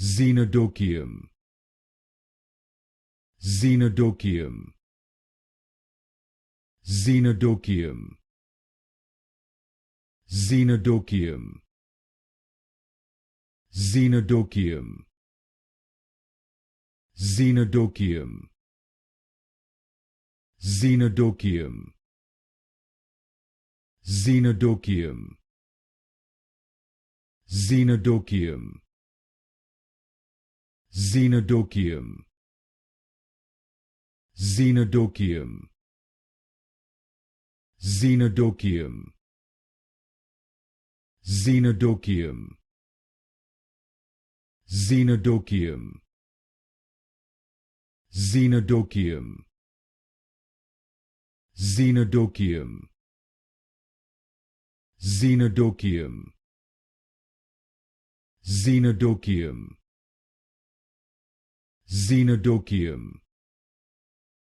Xenodochium, Xenodochium, Xenodochium, Xenodochium, Xenodochium, Xenodochium, Xenodochium, Xenodochium, Xenodochium, Xenodochium, Xenodochium, Xenodochium, Xenodochium, Xenodochium, Xenodochium, Xenodochium, Xenodochium, Xenodochium, Xenodochium,